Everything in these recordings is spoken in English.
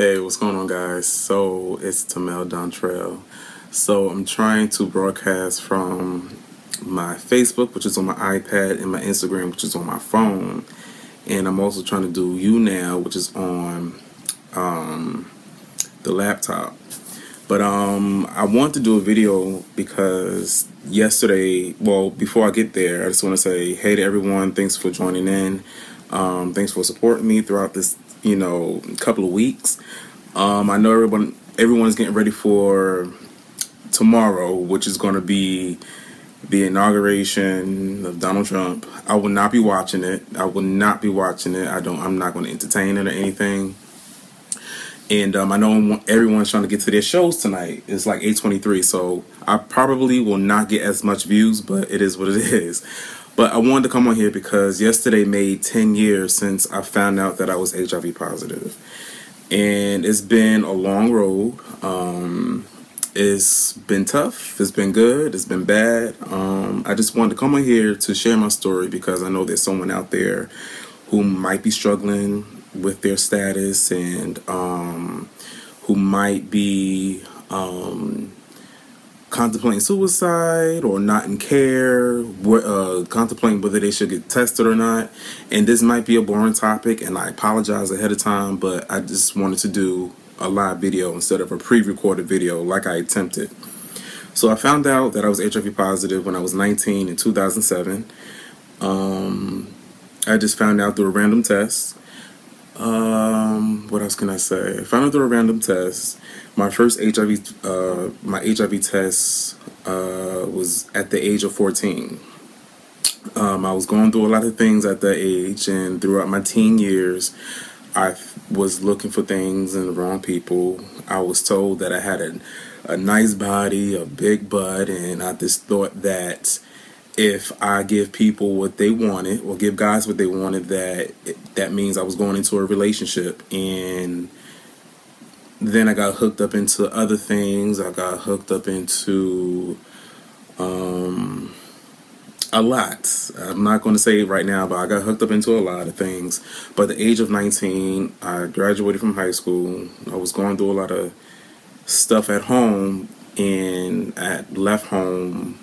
Hey, what's going on, guys? So it's Timmell Dontrell. So I'm trying to broadcast from my Facebook, which is on my iPad, and my Instagram, which is on my phone, and I'm also trying to do YouNow, which is on the laptop. But I want to do a video because yesterday, well, before I get there, I just want to say hey to everyone. Thanks for joining in. Thanks for supporting me throughout this, couple of weeks. I know everyone's getting ready for tomorrow, which is going to be the inauguration of Donald Trump. I will not be watching it. I'm not going to entertain it or anything. And I know everyone's trying to get to their shows tonight. It's like 8:23, so I probably will not get as much views, but it is what it is. But I wanted to come on here because yesterday made 10 years since I found out that I was HIV positive. And it's been a long road. It's been tough. It's been good. It's been bad. I just wanted to come on here to share my story because I know there's someone out there who might be struggling with their status and who might be contemplating suicide or not in care, contemplating whether they should get tested or not. And this might be a boring topic, and I apologize ahead of time, but I just wanted to do a live video instead of a pre-recorded video like I attempted. So I found out that I was HIV positive when I was 19 in 2007. I just found out through a random test. What else can I say? I found out through a random test. My first HIV test was at the age of 14. I was going through a lot of things at that age, and throughout my teen years, I was looking for things in the wrong people. I was told that I had a nice body, a big butt, and I just thought that if I give people what they wanted, or give guys what they wanted, that means I was going into a relationship. And then I got hooked up into other things. I got hooked up into a lot. I'm not going to say it right now, but I got hooked up into a lot of things. But at the age of 19, I graduated from high school. I was going through a lot of stuff at home, and I left home.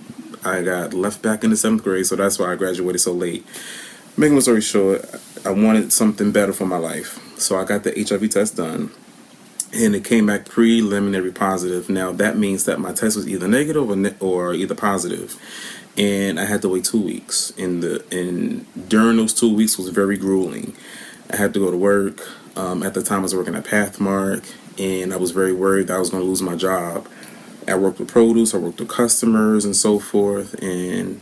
I got left back in the 7th grade, so that's why I graduated so late. Making a story short, I wanted something better for my life. So I got the HIV test done, and it came back preliminary positive. Now that means that my test was either negative or either positive. And I had to wait 2 weeks. And during those 2 weeks was very grueling. I had to go to work. At the time I was working at Pathmark, and I was very worried that I was going to lose my job. I worked with produce, I worked with customers and so forth, and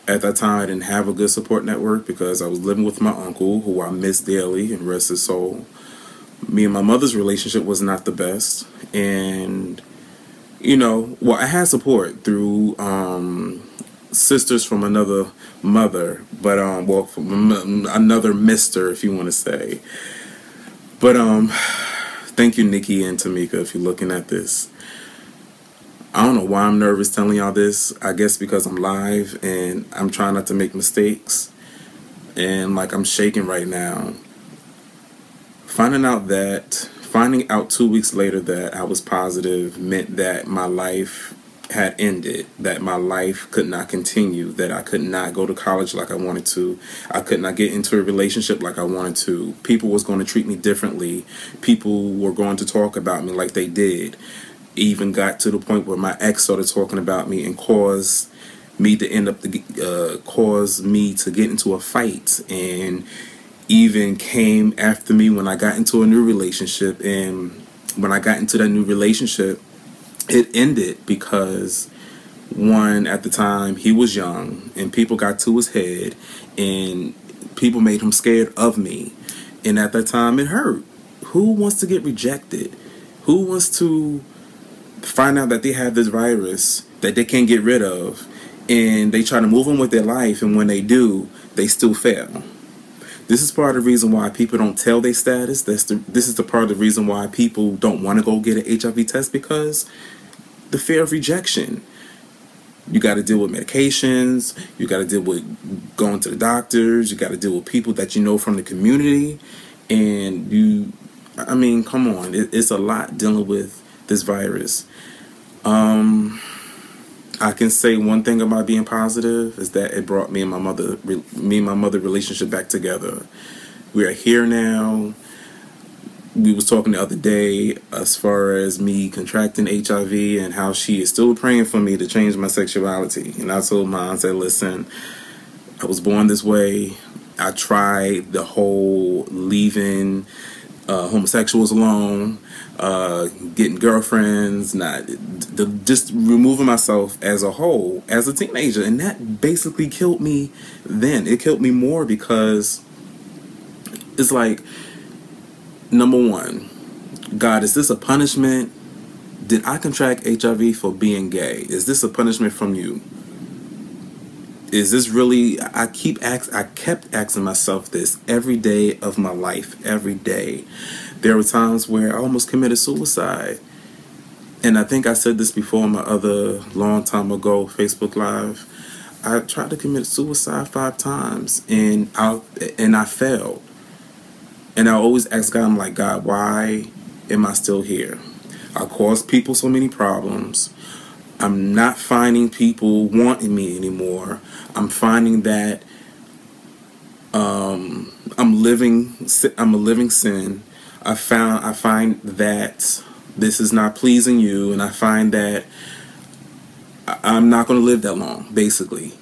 at that time I didn't have a good support network because I was living with my uncle, who I miss dearly, and rest his soul. Me and my mother's relationship was not the best, and I had support through sisters from another mother, but from another mister, if you want to say. But thank you, Nikki and Tamika, if you're looking at this. I don't know why I'm nervous telling y'all this. I guess because I'm live and I'm trying not to make mistakes. And I'm shaking right now. Finding out 2 weeks later that I was positive meant that my life had ended, that my life could not continue, that I could not go to college like I wanted to. I could not get into a relationship like I wanted to. People was going to treat me differently. People were going to talk about me like they did. Even got to the point where my ex started talking about me and caused me to get into a fight, and even came after me when I got into a new relationship. And when I got into that new relationship, it ended because, one, at the time he was young and people got to his head and people made him scared of me, and at that time it hurt. Who wants to get rejected? Who wants to find out that they have this virus that they can't get rid of, and they try to move on with their life, and when they do, they still fail? This is part of the reason why people don't tell their status. This is the part of the reason why people don't want to go get an HIV test, because the fear of rejection. You got to deal with medications. You got to deal with going to the doctors. You got to deal with people that you know from the community, and I mean, come on, it's a lot dealing with this virus. I can say one thing about being positive is that it brought me and my mother relationship back together. We are here now. We was talking the other day as far as me contracting HIV and how she is still praying for me to change my sexuality. And I told Mom, I said, listen, I was born this way. I tried the whole leaving homosexuals alone, getting girlfriends, just removing myself as a whole as a teenager. And that basically killed me then. It killed me more because it's like, number one, God, is this a punishment? Did I contract HIV for being gay? Is this a punishment from you? Is this really? I kept asking myself this every day of my life. Every day, there were times where I almost committed suicide, and I think I said this before in my other long time ago Facebook Live. I tried to commit suicide 5 times, and I failed. And I always ask God, I'm like, God, why am I still here? I caused people so many problems. I'm not finding people wanting me anymore. I'm finding that I'm a living sin. I find that this is not pleasing you, and I find that I'm not going to live that long, basically.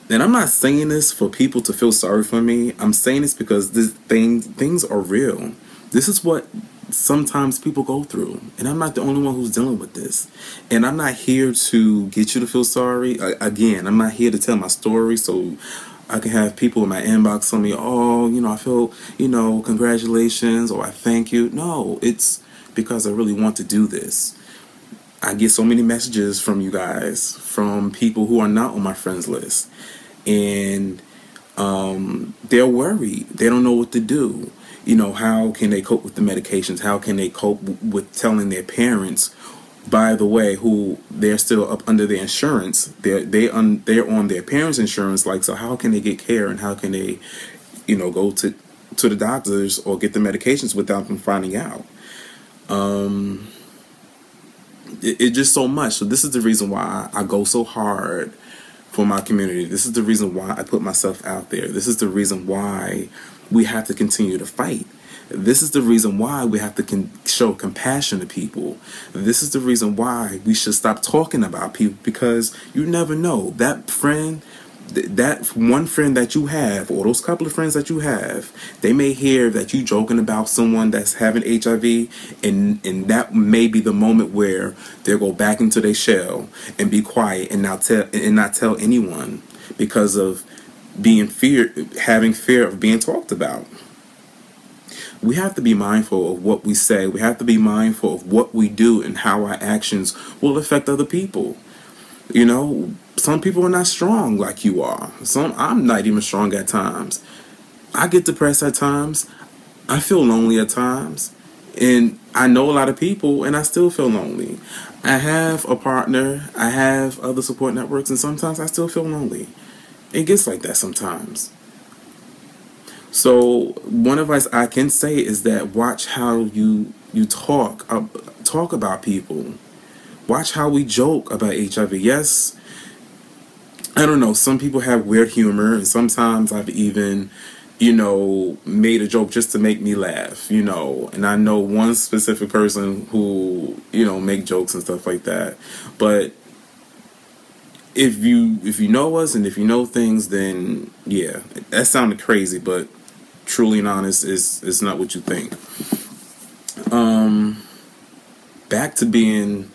And I'm not saying this for people to feel sorry for me. I'm saying this because things are real. This is what sometimes people go through. And I'm not the only one who's dealing with this. And I'm not here to get you to feel sorry. Again, I'm not here to tell my story so I can have people in my inbox tell me, oh, I feel, congratulations, or I thank you. No, it's because I really want to do this. I get so many messages from you guys, from people who are not on my friends list. And they're worried. They don't know what to do. How can they cope with the medications? How can they cope with telling their parents, by the way, who they're still up under their insurance? They're on their parents' insurance. Like, so how can they get care, and how can they, go to the doctors or get the medications without them finding out? It's just so much. So this is the reason why I go so hard for my community. This is the reason why I put myself out there. This is the reason why we have to continue to fight. This is the reason why we have to show compassion to people. This is the reason why we should stop talking about people, because you never know. That friend, that one friend that you have, or those couple of friends that you have, they may hear that you joking about someone that's having HIV, and that may be the moment where they'll go back into their shell and be quiet and not tell anyone, because of having fear of being talked about. We have to be mindful of what we say. We have to be mindful of what we do and how our actions will affect other people. Some people are not strong like you are. I'm not even strong at times. I get depressed at times. I feel lonely at times. And I know a lot of people, and I still feel lonely. I have a partner. I have other support networks, and sometimes I still feel lonely. It gets like that sometimes. So one advice I can say is that watch how you talk about people. Watch how we joke about HIV. Yes, I don't know, some people have weird humor, and sometimes I've even, made a joke just to make me laugh, and I know one specific person who, make jokes and stuff like that. But if you know us and if you know things, then yeah, that sounded crazy, but truly and honest, it's not what you think. Back to being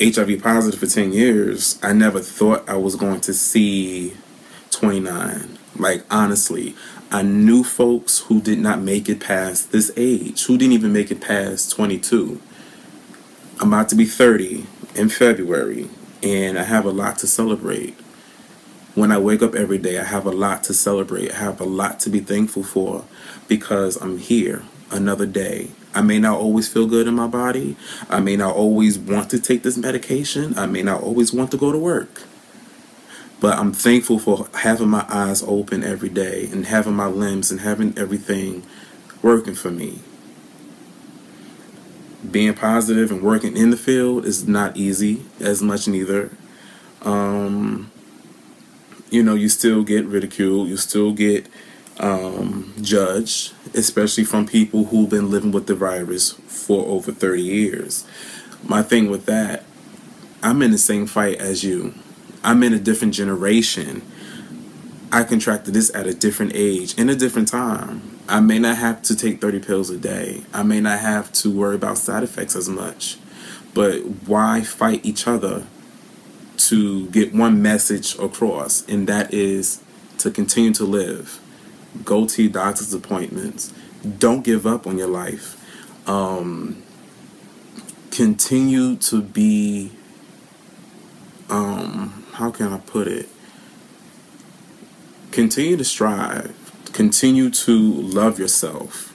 HIV positive for 10 years, I never thought I was going to see 29. Like, honestly, I knew folks who did not make it past this age, who didn't even make it past 22. I'm about to be 30 in February, and I have a lot to celebrate. When I wake up every day, I have a lot to celebrate. I have a lot to be thankful for, because I'm here another day. I may not always feel good in my body. I may not always want to take this medication. I may not always want to go to work. But I'm thankful for having my eyes open every day and having my limbs and having everything working for me. being positive and working in the field is not easy as much neither. You still get ridiculed, you still get judged, especially from people who've been living with the virus for over 30 years. My thing with that, I'm in the same fight as you. I'm in a different generation. I contracted this at a different age, in a different time. I may not have to take 30 pills a day. I may not have to worry about side effects as much. But why fight each other to get one message across? And that is to continue to live. Go to your doctor's appointments. Don't give up on your life. Continue to be, how can I put it? Continue to strive. Continue to love yourself.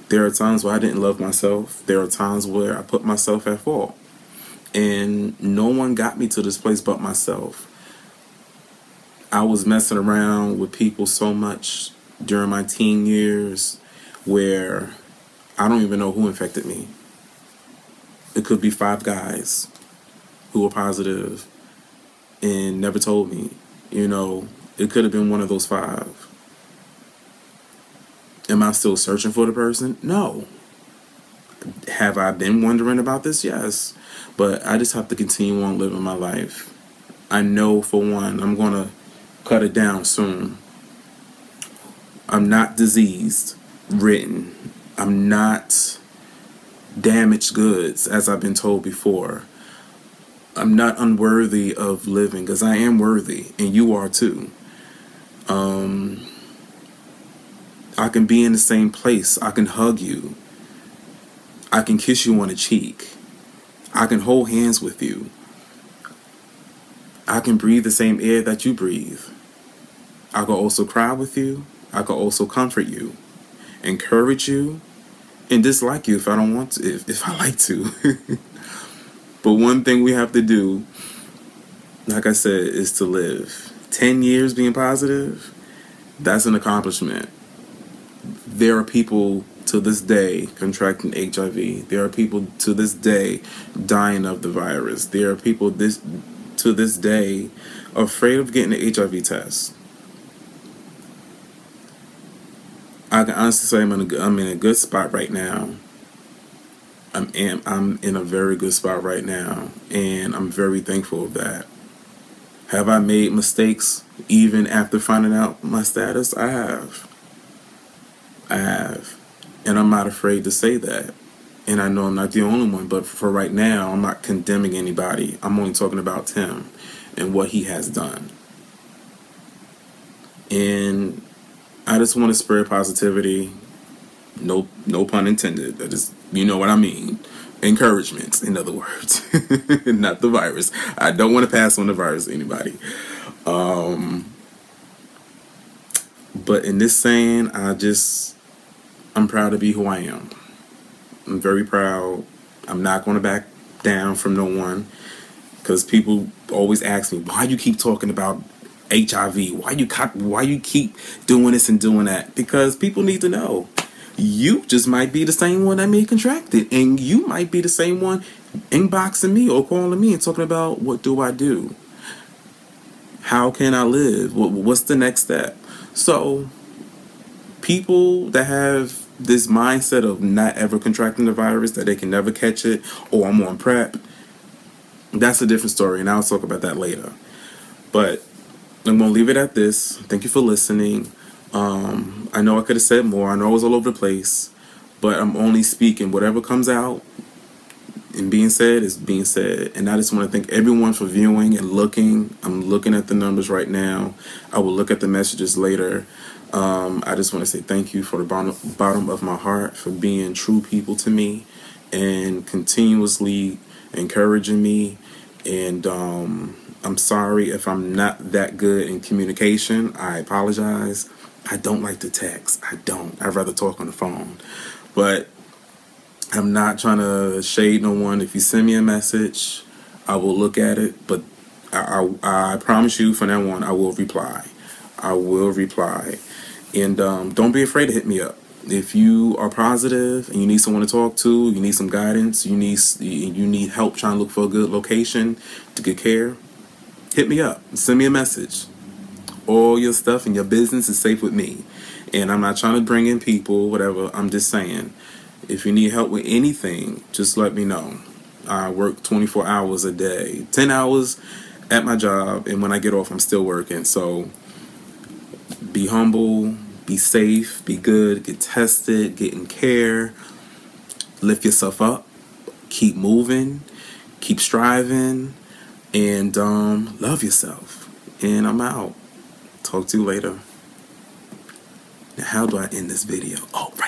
There are times where I didn't love myself. There are times where I put myself at fault. And no one got me to this place but myself. I was messing around with people so much during my teen years where I don't even know who infected me. It could be 5 guys who were positive and never told me. It could have been one of those 5. Am I still searching for the person? No. Have I been wondering about this? Yes. But I just have to continue on living my life. I know, for one, I'm going to cut it down soon. I'm not diseased ridden. I'm not damaged goods, as I've been told before. I'm not unworthy of living, because I am worthy, and you are too. I can be in the same place. I can hug you. I can kiss you on the cheek. I can hold hands with you. I can breathe the same air that you breathe. I can also cry with you. I can also comfort you, encourage you, and dislike you if I don't want to, if I like to. But one thing we have to do, like I said, is to live. 10 years being positive, that's an accomplishment. There are people to this day contracting HIV. There are people to this day dying of the virus. There are people to this day afraid of getting an HIV test. I can honestly say I'm in a good spot right now. I'm in a very good spot right now, and I'm very thankful of that. Have I made mistakes even after finding out my status? I have. And I'm not afraid to say that. And I know I'm not the only one, but for right now, I'm not condemning anybody. I'm only talking about Tim and what he has done. And I just want to spread positivity. No pun intended. That is, you know what I mean. Encouragement, in other words. Not the virus. I don't want to pass on the virus to anybody. But in this saying, I'm proud to be who I am. I'm very proud. I'm not going to back down from no one. Because people always ask me, why you keep talking about HIV? Why you keep doing this and doing that? Because people need to know. You just might be the same one that may contract it. And you might be the same one inboxing me or calling me and talking about, what do I do? How can I live? What's the next step? So, people that have this mindset of not ever contracting the virus, that they can never catch it, or I'm on PrEP, that's a different story, and I'll talk about that later. But I'm going to leave it at this. Thank you for listening. I know I could have said more. I know I was all over the place, but I'm only speaking. Whatever comes out and being said is being said. And I just want to thank everyone for viewing and looking. I'm looking at the numbers right now. I will look at the messages later. I just want to say thank you for the bottom of my heart for being true people to me and continuously encouraging me. And I'm sorry if I'm not that good in communication. I apologize. I don't like to text. I'd rather talk on the phone. But I'm not trying to shade no one. If you send me a message, I will look at it. But I promise you, from now on, I will reply. I will reply. And don't be afraid to hit me up. If you are positive and you need someone to talk to, you need some guidance, you need help trying to look for a good location to get care, hit me up. Send me a message. All your stuff and your business is safe with me. And I'm not trying to bring in people, whatever. I'm just saying, if you need help with anything, just let me know. I work 24 hours a day, 10 hours at my job, and when I get off, I'm still working. So be humble, be safe, be good, get tested, get in care, lift yourself up, keep moving, keep striving, and love yourself. And I'm out. Talk to you later. Now, how do I end this video? Oh, right.